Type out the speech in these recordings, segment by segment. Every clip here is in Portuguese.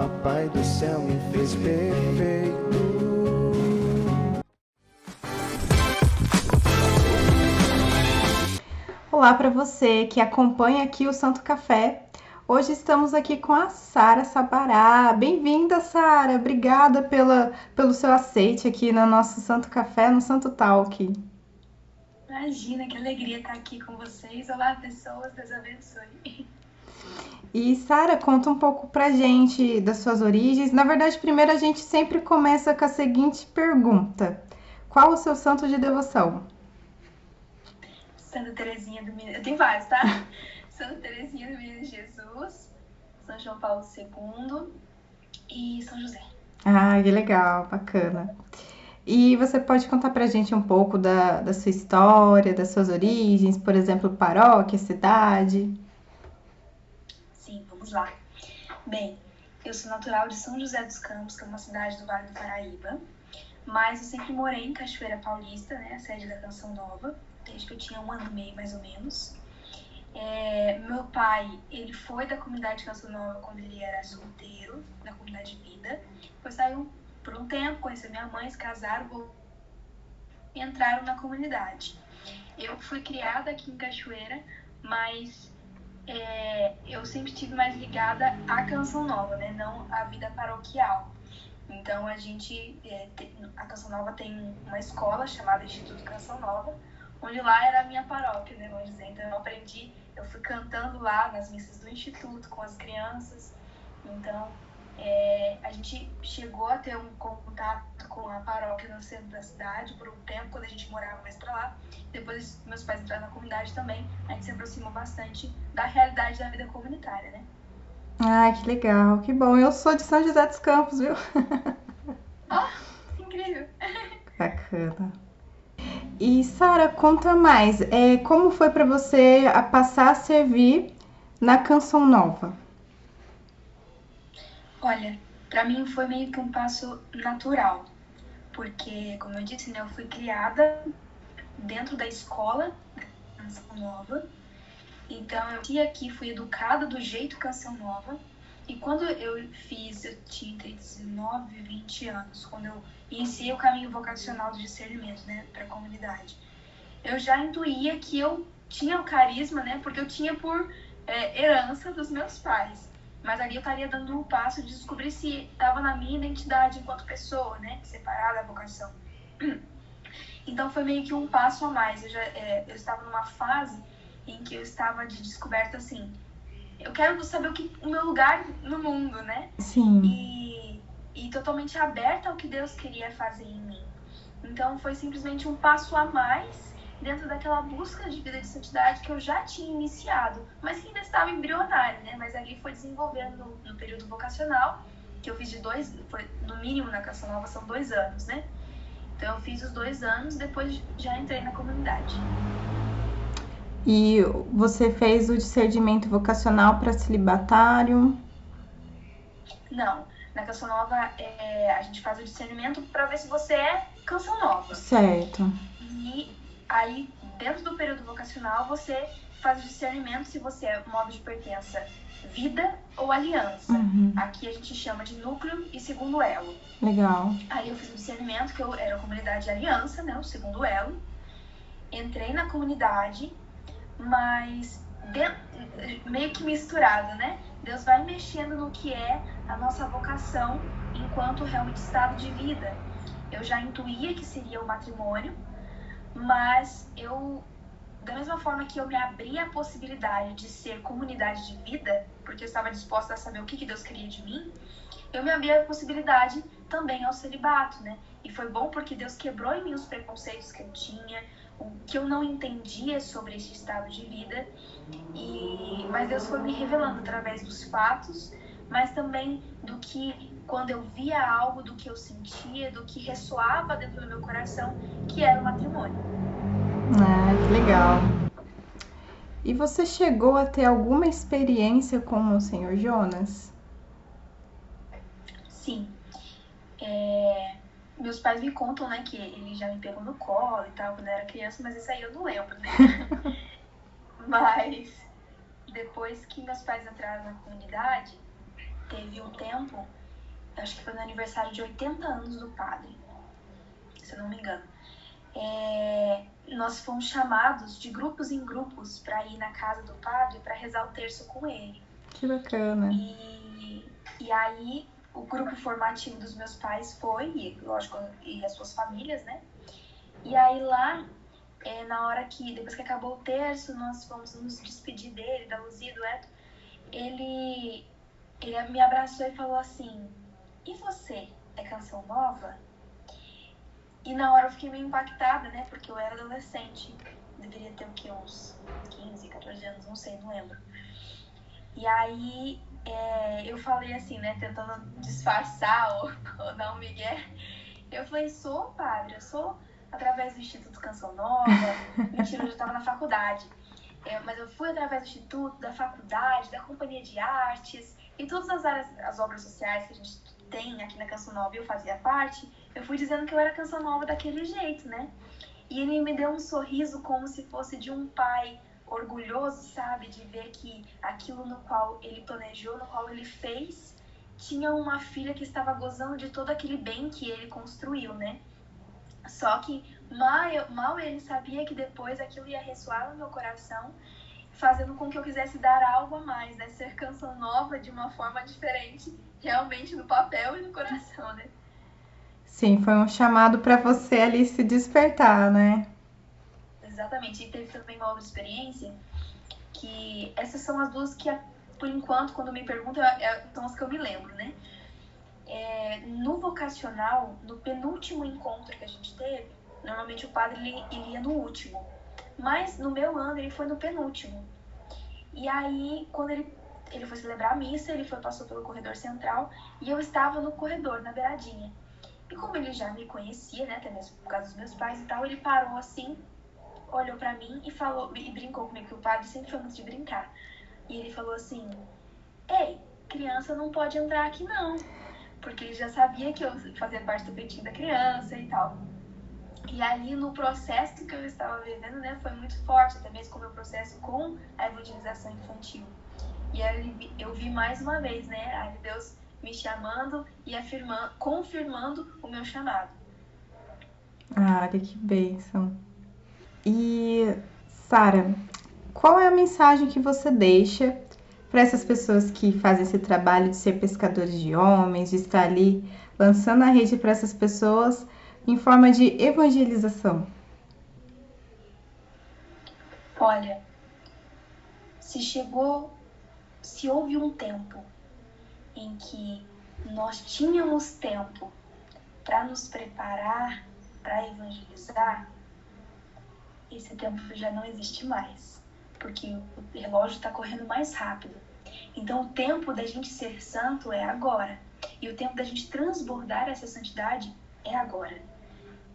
Papai do céu me fez perfeito. Olá para você que acompanha aqui o Santo Café. Hoje estamos aqui com a Sara Sabará. Bem-vinda, Sara. Obrigada pelo seu aceite aqui no nosso Santo Café, no Santo Talk. Imagina, que alegria estar aqui com vocês. Olá, pessoas, Deus abençoe. E Sara, conta um pouco pra gente das suas origens. Na verdade, primeiro a gente sempre começa com a seguinte pergunta: qual o seu santo de devoção? Santa Teresinha do Menino... Eu tenho vários, tá? Santa Teresinha do Menino Jesus, São João Paulo II e São José. Ah, que legal, bacana. E você pode contar pra gente um pouco da sua história, das suas origens, por exemplo, paróquia, cidade? Sim, vamos lá. Bem, eu sou natural de São José dos Campos, que é uma cidade do Vale do Paraíba, mas eu sempre morei em Cachoeira Paulista, né, a sede da Canção Nova, desde que eu tinha 1 ano e meio, mais ou menos. Meu pai, ele foi da comunidade Canção Nova quando ele era solteiro, da comunidade Vida. Depois saiu por um tempo, conheceu minha mãe, se casaram e entraram na comunidade. Eu fui criada aqui em Cachoeira, mas eu sempre estive mais ligada à Canção Nova, né? Não à vida paroquial. Então a Canção Nova tem uma escola chamada Instituto Canção Nova, onde lá era a minha paróquia, né? Vamos dizer. Então eu fui cantando lá nas missas do Instituto com as crianças. Então a gente chegou a ter um contato com a paróquia no centro da cidade por um tempo, quando a gente morava mais pra lá. Depois meus pais entraram na comunidade também, a gente se aproximou bastante da realidade da vida comunitária, né? Ah, que legal, que bom. Eu sou de São José dos Campos, viu? Que incrível! Bacana. E Sara, conta mais. Como foi para você passar a servir na Canção Nova? Olha, pra mim foi meio que um passo natural, porque, como eu disse, né, eu fui criada dentro da escola Canção Nova, então fui educada do jeito Canção Nova, e quando eu tinha entre 19 e 20 anos, quando eu iniciei o caminho vocacional do discernimento, né, para a comunidade, eu já intuía que eu tinha o carisma, né, porque eu tinha por herança dos meus pais. Mas ali eu estaria dando um passo de descobrir se estava na minha identidade enquanto pessoa, né, separada da vocação. Então foi meio que um passo a mais. Eu estava numa fase em que eu estava de descoberta, assim, eu quero saber o meu lugar no mundo, né? Sim. E totalmente aberta ao que Deus queria fazer em mim. Então foi simplesmente um passo a mais dentro daquela busca de vida de santidade que eu já tinha iniciado, mas que ainda estava embrionária, né? Mas ali foi desenvolvendo no período vocacional, que eu fiz no mínimo na Canção Nova são 2 anos, né? Então eu fiz os 2 anos, depois já entrei na comunidade. E você fez o discernimento vocacional para celibatário? Não, na Canção Nova a gente faz o discernimento para ver se você é Canção Nova. Certo. E aí, dentro do período vocacional, você faz o discernimento se você é modo de pertença, vida ou aliança. Uhum. Aqui a gente chama de núcleo e segundo elo. Legal. Aí eu fiz o discernimento, que eu era a comunidade de aliança, né, o segundo elo. Entrei na comunidade, mas meio que misturado, né? Deus vai mexendo no que é a nossa vocação enquanto realmente estado de vida. Eu já intuía que seria o matrimônio, mas da mesma forma que eu me abri à possibilidade de ser comunidade de vida, porque eu estava disposta a saber o que Deus queria de mim, eu me abri à possibilidade também ao celibato, né? E foi bom porque Deus quebrou em mim os preconceitos que eu tinha, o que eu não entendia sobre esse estado de vida, mas Deus foi me revelando através dos fatos, mas também do que, quando eu via algo, do que eu sentia, do que ressoava dentro do meu coração, que era o matrimônio. Ah, que legal. E você chegou a ter alguma experiência com o Senhor Jonas? Sim. Meus pais me contam, né, que ele já me pegou no colo e tal, quando eu era criança, mas isso aí eu não lembro, né? Mas depois que meus pais entraram na comunidade, teve um tempo, acho que foi no aniversário de 80 anos do padre, se eu não me engano. Nós fomos chamados de grupos em grupos para ir na casa do padre para rezar o terço com ele. Que bacana. E aí o grupo formativo dos meus pais foi, e lógico, e as suas famílias, né? E aí lá, na hora que, depois que acabou o terço, nós fomos nos despedir dele, da Luzia e do Eto, ele me abraçou e falou assim: e você, é canção nova? E na hora eu fiquei meio impactada, né? Porque eu era adolescente. Deveria ter o quê? Uns 15, 14 anos, não sei, não lembro. E aí eu falei assim, né? Tentando disfarçar ou dar um migué. Eu falei, sou, padre, eu sou através do Instituto Canção Nova. Mentira, eu já estava na faculdade. Mas eu fui através do Instituto, da faculdade, da Companhia de Artes e todas as áreas, as obras sociais que a gente tem aqui na Canção Nova, eu fazia parte. Eu fui dizendo que eu era Canção Nova daquele jeito, né? E ele me deu um sorriso como se fosse de um pai orgulhoso, sabe? De ver que aquilo no qual ele planejou, no qual ele fez, tinha uma filha que estava gozando de todo aquele bem que ele construiu, né? Só que mal ele sabia que depois aquilo ia ressoar no meu coração, fazendo com que eu quisesse dar algo a mais, né? Ser Canção Nova de uma forma diferente, realmente no papel e no coração, né? Sim, foi um chamado para você ali se despertar, né? Exatamente. E teve também uma outra experiência, que essas são as duas que, por enquanto, quando me perguntam, são as que eu me lembro, né? No vocacional, no penúltimo encontro que a gente teve, normalmente o padre ele ia no último, mas no meu ano ele foi no penúltimo. E aí, quando ele foi celebrar a missa, passou pelo corredor central e eu estava no corredor, na beiradinha. E como ele já me conhecia, né, até mesmo por causa dos meus pais e tal, ele parou assim, olhou pra mim e falou, e brincou comigo, que o padre sempre foi muito de brincar. E ele falou assim: ei, criança não pode entrar aqui não. Porque ele já sabia que eu fazia parte do peitinho da criança e tal. E ali no processo que eu estava vivendo, né, foi muito forte, até mesmo com o meu processo com a evangelização infantil. E aí eu vi mais uma vez, né, aí Deus me chamando e confirmando o meu chamado. Ah, que bênção. E, Sara, qual é a mensagem que você deixa para essas pessoas que fazem esse trabalho de ser pescadores de homens, de estar ali lançando a rede para essas pessoas em forma de evangelização? Olha, se houve um tempo em que nós tínhamos tempo para nos preparar para evangelizar, esse tempo já não existe mais, porque o relógio está correndo mais rápido. Então o tempo da gente ser santo é agora, e o tempo da gente transbordar essa santidade é agora.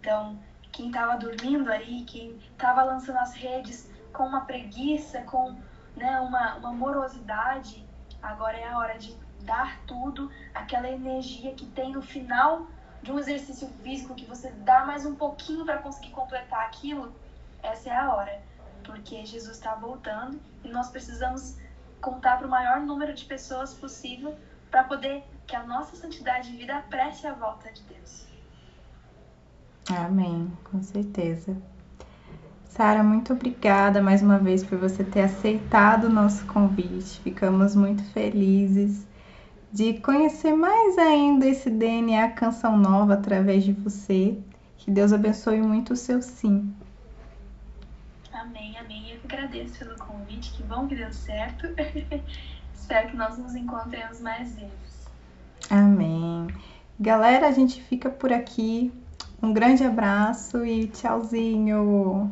Então, quem estava dormindo aí, quem estava lançando as redes com uma preguiça, com, né, uma morosidade, agora é a hora de dar tudo, aquela energia que tem no final de um exercício físico, que você dá mais um pouquinho para conseguir completar aquilo. Essa é a hora, porque Jesus está voltando e nós precisamos contar para o maior número de pessoas possível para poder que a nossa santidade de vida apresse a volta de Deus. Amém, com certeza. Sara, muito obrigada mais uma vez por você ter aceitado o nosso convite. Ficamos muito felizes de conhecer mais ainda esse DNA Canção Nova através de você. Que Deus abençoe muito o seu sim. Amém, amém. Eu que agradeço pelo convite, que bom que deu certo. Espero que nós nos encontremos mais vezes. Amém. Galera, a gente fica por aqui. Um grande abraço e tchauzinho!